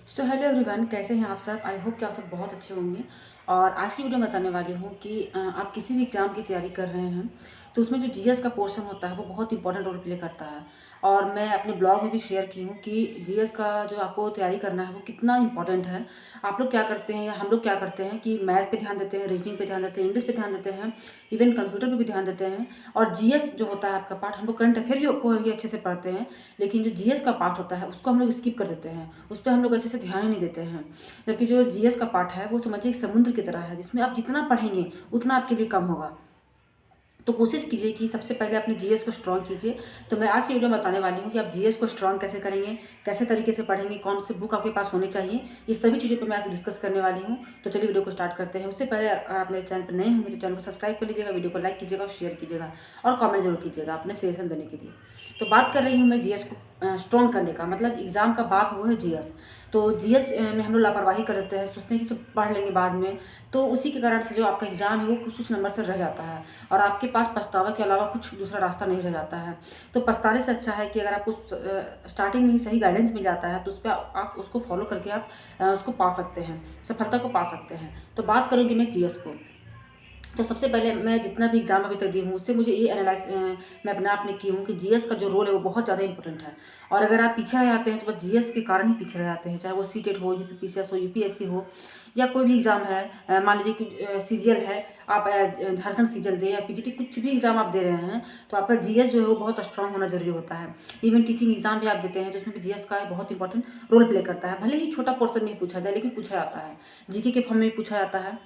So hello everyone, कैसे हैं आप सब। आई होप कि आप सब बहुत अच्छे होंगे। और आज की वीडियो में बताने वाली हूँ कि आप किसी भी एग्ज़ाम की तैयारी कर रहे हैं तो उसमें जो जीएस का पोर्शन होता है वो बहुत इंपॉर्टेंट रोल प्ले करता है। और मैं अपने ब्लॉग में भी शेयर की हूँ कि जीएस का जो आपको तैयारी करना है वो कितना इंपॉर्टेंट है। आप लोग क्या करते हैं या हम लोग क्या करते हैं कि मैथ पे ध्यान देते हैं, रीजनिंग पे ध्यान देते हैं, इंग्लिश पे ध्यान देते हैं, इवन कंप्यूटर पे भी ध्यान देते हैं। और जीएस जो होता है आपका पार्ट, हम लोग करंट अफेयर भी अच्छे से पढ़ते हैं, लेकिन जो जीएस का पार्ट होता है उसको हम लोग स्किप कर देते हैं, उस पर हम लोग अच्छे से ध्यान ही नहीं देते हैं। जबकि जो जीएस का पार्ट है वो समझिए एक समुद्र की तरह है, जिसमें आप जितना पढ़ेंगे उतना आपके लिए कम होगा। तो कोशिश कीजिए कि सबसे पहले अपने जीएस को स्ट्रॉन्ग कीजिए। तो मैं आज की वीडियो में बताने वाली हूँ कि आप जीएस को स्ट्रॉन्ग कैसे करेंगे, कैसे तरीके से पढ़ेंगे, कौन से बुक आपके पास होने चाहिए, ये सभी चीज़ों पे मैं आज डिस्कस करने वाली हूँ। तो चलिए वीडियो को स्टार्ट करते हैं। उससे पहले अगर आप मेरे चैनल पर नए होंगे तो चैनल को सब्सक्राइब कर लीजिएगा, वीडियो को लाइक कीजिएगा और शेयर कीजिएगा और कॉमेंट जरूर कीजिएगा अपने सजेशन देने के लिए। तो बात कर रही हूँ मैं जीएस को स्ट्रॉन्ग करने का, मतलब एग्ज़ाम का बात वो है जीएस। तो जीएस में हम लोग लापरवाही कर देते हैं, सोचते हैं कि जब पढ़ लेंगे बाद में, तो उसी के कारण से जो आपका एग्ज़ाम है वो कुछ कुछ नंबर से रह जाता है और आपके पास पछतावा के अलावा कुछ दूसरा रास्ता नहीं रह जाता है। तो पछताने से अच्छा है कि अगर आपको स्टार्टिंग में ही सही गाइडेंस मिल जाता है तो उस पर आप उसको फॉलो करके आप उसको पा सकते हैं, सफलता को पा सकते हैं। तो बात करूँगी मैं जीएस को। तो सबसे पहले मैं जितना भी एग्ज़ाम अभी तक दी हूँ उससे मुझे ये मैं अपने आप में की हूँ कि जीएस का जो रोल है वो बहुत ज़्यादा इंपॉर्टेंट है। और अगर आप पीछे रह जाते हैं तो बस जीएस के कारण ही पीछे रह जाते हैं, चाहे वो सीटेट हो, यूपीपीसीएस हो, यूपीएससी हो, या कोई भी एग्ज़ाम है। मान लीजिए कि सीजीएल है, आप झारखंड सीजीएल दें या पीजीटी, कुछ भी एग्ज़ाम आप दे रहे हैं तो आपका जीएस जो है वो बहुत स्ट्रांग होना जरूरी होता है। इवन टीचिंग एग्ज़ाम भी आप देते हैं तो उसमें भी जीएस का बहुत इंपॉर्टेंट रोल प्ले करता है। भले ही छोटा पोर्सन में ही पूछा जाए लेकिन पूछा जाता है, जीके के फॉर्म में भी पूछा जाता है।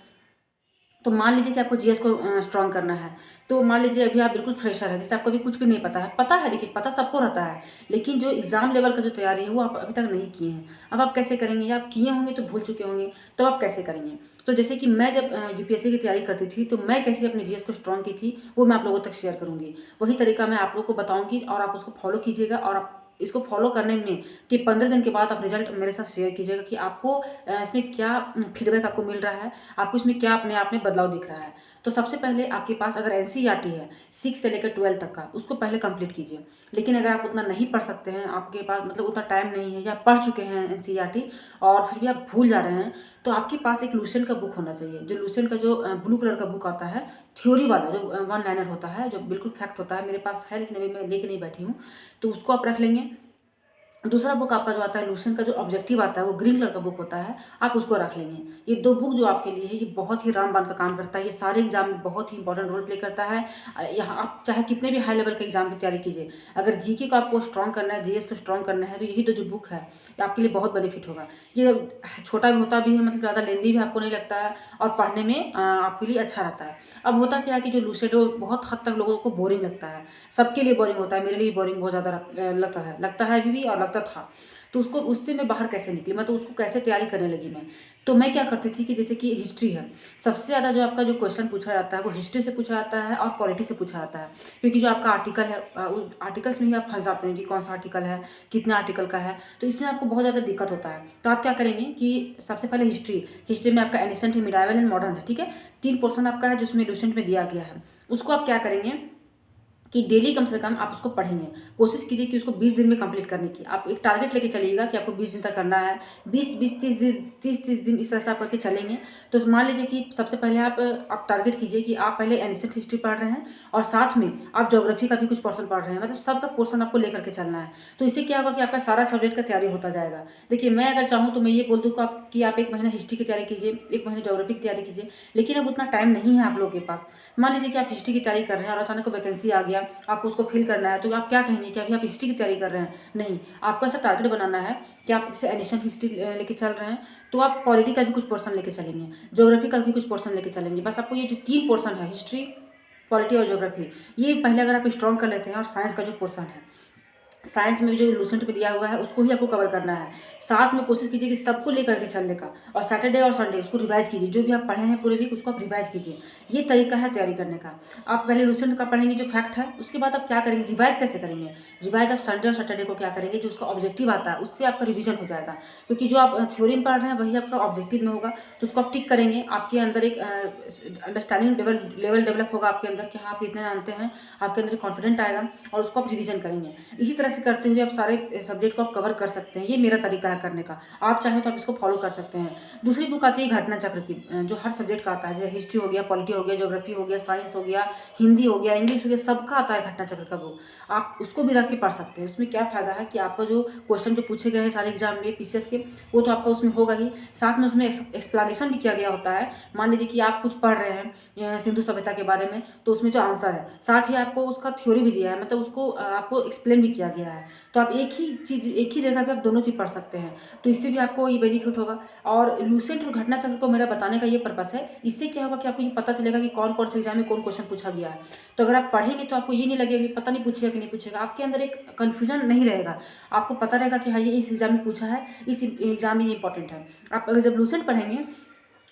तो मान लीजिए कि आपको जीएस को स्ट्रॉन्ग करना है। तो मान लीजिए अभी आप बिल्कुल फ्रेशर है, जैसे आपको अभी कुछ भी नहीं पता है। पता है, देखिए पता सबको रहता है, लेकिन जो एग्ज़ाम लेवल का जो तैयारी है वो आप अभी तक नहीं किए हैं। अब आप कैसे करेंगे, या आप किए होंगे तो भूल चुके होंगे, तो आप कैसे करेंगे। तो जैसे कि मैं जब यूपीएससी की तैयारी करती थी तो मैं कैसे अपने जीएस को स्ट्रॉन्ग की थी वो मैं आप लोगों तक शेयर करूँगी। वही तरीका मैं आप लोगों को बताऊँगी और आप उसको फॉलो कीजिएगा। और आप इसको फॉलो करने में कि 15 दिन के बाद आप रिजल्ट मेरे साथ शेयर कीजिएगा कि आपको इसमें क्या फीडबैक आपको मिल रहा है, आपको इसमें क्या अपने आप में बदलाव दिख रहा है। तो सबसे पहले आपके पास अगर एनसीईआरटी है 6 से लेकर 12 तक का, उसको पहले कंप्लीट कीजिए। लेकिन अगर आप उतना नहीं पढ़ सकते हैं, आपके पास मतलब उतना टाइम नहीं है, या पढ़ चुके हैं एनसीईआरटी और फिर भी आप भूल जा रहे हैं, तो आपके पास एक लुसेंट का बुक होना चाहिए। जो लुसेंट का जो ब्लू कलर का बुक आता है, थ्योरी वाला, जो वन लाइनर होता है, जो बिल्कुल फैक्ट होता है, मेरे पास है लेकिन अभी मैं लेके नहीं बैठी हूँ, तो उसको आप रख लेंगे। दूसरा बुक आपका जो आता है लुसेंट का, जो ऑब्जेक्टिव आता है वो ग्रीन कलर का बुक होता है, आप उसको रख लेंगे। ये 2 बुक जो आपके लिए है ये बहुत ही रामबाण का काम करता है, ये सारे एग्जाम में बहुत ही इंपॉर्टेंट रोल प्ले करता है। यहाँ आप चाहे कितने भी हाई लेवल के एग्जाम की तैयारी कीजिए, अगर जीके को आपको स्ट्रॉन्ग करना है, जीएस को स्ट्रॉन्ग करना है, तो यही 2 जो बुक है ये आपके लिए बहुत बेनिफिट होगा। ये छोटा भी होता भी है, मतलब ज़्यादा लेंदी भी आपको नहीं लगता है, और पढ़ने में आपके लिए अच्छा रहता है। अब होता क्या है कि जो लुसेंट है वो बहुत हद तक लोगों को बोरिंग लगता है, सबके लिए बोरिंग होता है, मेरे लिए भी बोरिंग बहुत ज़्यादा लगता है अभी भी, और लगता था। तो उसको, उससे मैं बाहर कैसे निकली, मैं तो उसको कैसे तैयारी करने लगी मैं। तो मैं क्या करती थी कि जैसे कि हिस्ट्री है, सबसे ज़्यादा जो आपका जो क्वेश्चन पूछा जाता है वो हिस्ट्री से पूछा जाता है और पॉलिटी से पूछा जाता है। क्योंकि जो आपका आर्टिकल है उस आर्टिकल्स में ही आप फंस जाते हैं कि कौन सा आर्टिकल है, कितना आर्टिकल का है, तो इसमें आपको बहुत ज़्यादा दिक्कत होता है। तो आप क्या करेंगे कि सबसे पहले हिस्ट्री में आपका एनिसेंट है, मिडाइवल एंड मॉडर्न है, ठीक है। 3 पोर्शन आपका है जिसमें लुसेंट में दिया गया है। उसको आप क्या करेंगे कि डेली कम से कम आप उसको पढ़ेंगे। कोशिश कीजिए कि उसको 20 दिन में कंप्लीट करने की। आप एक टारगेट लेके चलिएगा कि आपको 20 दिन तक करना है। 20-20, 30 दिन, 30-30 दिन इस तरह से आप करके चलेंगे। तो मान लीजिए कि सबसे पहले आप टारगेट कीजिए कि आप पहले एनिसेंट हिस्ट्री पढ़ रहे हैं और साथ में आप ज्योग्राफी का भी कुछ पोर्शन पढ़ रहे हैं, मतलब सबका पोर्शन आपको लेकर के चलना है। तो इससे क्या होगा कि आपका सारा सब्जेक्ट का तैयारी होता जाएगा। देखिए, मैं अगर चाहूँ तो मैं ये बोल दूँ कि आप 1 महीना हिस्ट्री की तैयारी कीजिए, 1 महीना ज्योग्राफी की तैयारी कीजिए, लेकिन अब उतना टाइम नहीं है आप लोगों के पास। मान लीजिए कि आप हिस्ट्री की तैयारी कर रहे हैं और अचानक वैकेंसी आ गया, आपको उसको फिल करना है, तो आप क्या कहेंगे कि अभी आप हिस्ट्री की तैयारी कर रहे हैं? नहीं, आपको ऐसा टारगेट बनाना है कि आप जैसे एडिशनल हिस्ट्री लेके चल रहे हैं तो आप पॉलिटी का भी कुछ पोर्शन लेके चलेंगे, ज्योग्राफी का भी कुछ पोर्शन लेके चलेंगे। बस आपको ये जो 3 पोर्शन है, हिस्ट्री, पॉलिटी और ज्योग्राफी, ये पहले अगर आप स्ट्रॉन्ग कर लेते हैं, और साइंस का जो पोर्शन है, साइंस में भी जो लुसेंट पे दिया हुआ है उसको ही आपको कवर करना है। साथ में कोशिश कीजिए कि सबको लेकर के चलने का, और सैटरडे और संडे उसको रिवाइज कीजिए। जो भी आप पढ़े हैं पूरे वीक उसको आप रिवाइज कीजिए। ये तरीका है तैयारी करने का। आप पहले लुसेंट का पढ़ेंगे जो फैक्ट है, उसके बाद आप क्या करेंगे, रिवाइज कैसे करेंगे। रिवाइज आप संडे और सैटरडे को क्या करेंगे, जो उसका ऑब्जेक्टिव आता है उससे आपका रिविजन हो जाएगा। क्योंकि जो आप थ्योरी में पढ़ रहे हैं वही आपका ऑब्जेक्टिव में होगा, तो उसको आप टिक करेंगे। आपके अंदर एक अंडरस्टैंडिंग लेवल डेवलप होगा आपके अंदर कि हाँ आप इतना जानते हैं, आपके अंदर कॉन्फिडेंट आएगा और उसको आप रिविजन करेंगे। इसी तरह तरह से करते हुए आप सारे सब्जेक्ट को आप कवर कर सकते हैं। ये मेरा तरीका है करने का। आप चाहें तो आप इसको फॉलो कर सकते हैं। दूसरी बुक आती है घटना चक्र की, जो हर सब्जेक्ट का आता है, जैसे हिस्ट्री हो गया, पॉलिटी हो गया, ज्योग्राफी हो गया, साइंस हो गया, हिंदी हो गया, इंग्लिश हो गया, सबका आता है घटना चक्र का बुक। आप उसको भी रख के पढ़ सकते हैं। उसमें क्या फ़ायदा है कि आपका जो क्वेश्चन जो पूछे गए हैं सारे एग्जाम में पीसीएस के, वो तो आपका उसमें होगा ही, साथ में उसमें एक्सप्लेनेशन भी किया गया होता है। मान लीजिए कि आप कुछ पढ़ रहे हैं सिंधु सभ्यता के बारे में, तो उसमें जो आंसर है, साथ ही आपको उसका थ्योरी भी दिया है, मतलब उसको आपको एक्सप्लेन भी किया गया है। तो आप एक ही चीज़, एक ही जगह पे आप दोनों चीज़ पढ़ सकते हैं। तो इससे भी आपको ये बेनिफिट होगा। और लूसेंट और घटना चक्र को मेरा बताने का ये पर्पस है, इससे क्या होगा कि आपको ये पता चलेगा कि कौन-कौन से एग्जाम में कौन क्वेश्चन पूछा गया है। तो अगर आप पढ़ेंगे तो आपको ये नहीं लगेगा कि पता नहीं पूछेगा कि नहीं पूछेगा। आपके अंदर एक कन्फ्यूजन नहीं रहेगा। आपको पता रहेगा कि हाँ, ये इस एग्जाम में पूछा है, इस एग्जाम में ये इंपॉर्टेंट है। आप अगर जब लूसेंट पढ़ेंगे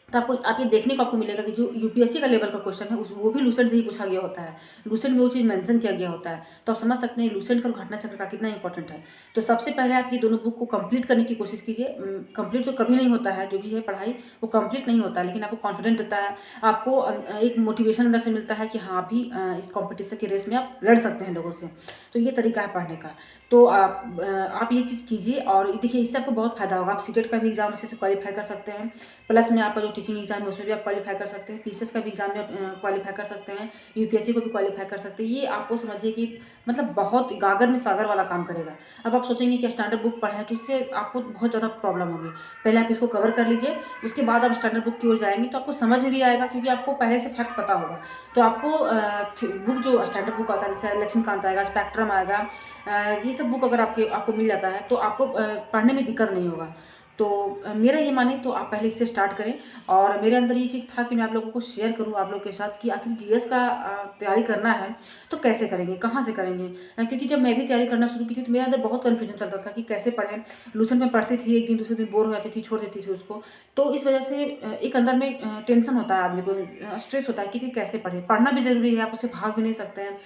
तो आप ये देखने को आपको मिलेगा कि जो यूपीएससी का लेवल का क्वेश्चन है उस वो भी लूसेंट से ही पूछा गया होता है। लूसेंट में वो चीज़ मेंशन किया गया होता है। तो आप समझ सकते हैं लूसेंट का और घटना चक्र का कितना इंपॉर्टेंट है। तो सबसे पहले आप ये दोनों बुक को कंप्लीट करने की कोशिश कीजिए। कंप्लीट तो कभी नहीं होता है, जो भी है पढ़ाई वो कंप्लीट नहीं होता है, लेकिन आपको कॉन्फिडेंट देता है। आपको एक मोटिवेशन अंदर से मिलता है कि हाँ, आप भी इस कॉम्पिटिशन की रेस में आप लड़ सकते हैं लोगों से। तो ये तरीका है पढ़ने का। तो आप ये चीज़ कीजिए और देखिए इससे आपको बहुत फ़ायदा होगा। आप सीटेट का भी एग्ज़ाम अच्छे से क्वालीफाई कर सकते हैं। प्लस में आपका जो टीचिंग एग्जाम है उसमें भी आप क्वालीफाई कर सकते हैं। पीसीएस का भी एग्जाम में आप क्वालीफाई कर सकते हैं। यूपीएससी को भी क्वालीफाई कर सकते हैं। ये आपको समझिए कि मतलब बहुत गागर में सागर वाला काम करेगा। अब आप सोचेंगे कि स्टैंडर्ड बुक पढ़ें तो उससे आपको बहुत ज़्यादा प्रॉब्लम होगी। पहले आप इसको कवर कर लीजिए, उसके बाद आप स्टैंडर्ड बुक की ओर जाएँगे तो आपको समझ में भी आएगा, क्योंकि आपको पहले से फैक्ट पता होगा। तो आपको बुक जो स्टैंडर्ड बुक आता है, जैसे लक्ष्मीकांत आएगा, स्पेक्ट्रम आएगा, ये सब बुक अगर आपको मिल जाता है तो आपको पढ़ने में दिक्कत नहीं होगा। तो मेरा ये माने तो आप पहले इससे स्टार्ट करें। और मेरे अंदर ये चीज़ था कि मैं आप लोगों को शेयर करूँ आप लोगों के साथ कि आखिर जीएस का तैयारी करना है तो कैसे करेंगे, कहाँ से करेंगे? क्योंकि जब मैं भी तैयारी करना शुरू की थी तो मेरे अंदर बहुत कन्फ्यूजन चलता था कि कैसे पढ़ें। लूसेंट में पढ़ती थी, एक दिन दूसरे दिन बोर हो जाती थी, छोड़ देती थी उसको। तो इस वजह से एक अंदर में टेंशन होता है आदमी को, स्ट्रेस होता है कि कैसे पढ़ें। पढ़ना भी ज़रूरी है, आप उससे भाग भी नहीं सकते हैं।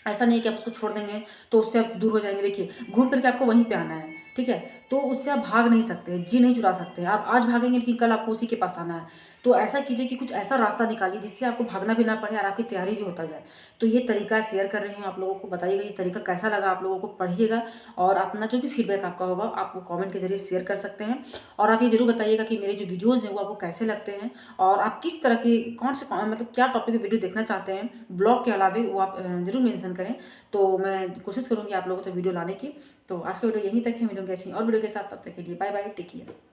ऐसा नहीं है कि आप उसको छोड़ देंगे तो उससे आप दूर हो जाएँगे। देखिए, घूम फिर के आपको वहीं पे आना है, ठीक है? तो उससे आप भाग नहीं सकते, जी नहीं चुरा सकते। आप आज भागेंगे लेकिन कल आपको उसी के पास आना है। तो ऐसा कीजिए कि कुछ ऐसा रास्ता निकालिए जिससे आपको भागना भी ना पड़े और आपकी तैयारी भी होता जाए। तो ये तरीका शेयर कर रही हूँ आप लोगों को, बताइएगा ये तरीका कैसा लगा आप लोगों को? पढ़िएगा और अपना जो भी फीडबैक आपका होगा आप वो कमेंट के ज़रिए शेयर कर सकते हैं। और आप ये ज़रूर बताइएगा कि मेरे जो वीडियोज़ हैं वो आपको कैसे लगते हैं और आप किस तरह के मतलब क्या टॉपिक पे वीडियो देखना चाहते हैं, ब्लॉग के अलावे वो आप ज़रूर मेंशन करें। तो मैं कोशिश करूँगी आप लोगों तक वीडियो लाने की। तो आज का वीडियो यहीं तक है, मिलूँगी ऐसी और वीडियो के साथ, तब तक के लिए बाय बाय, टेक केयर।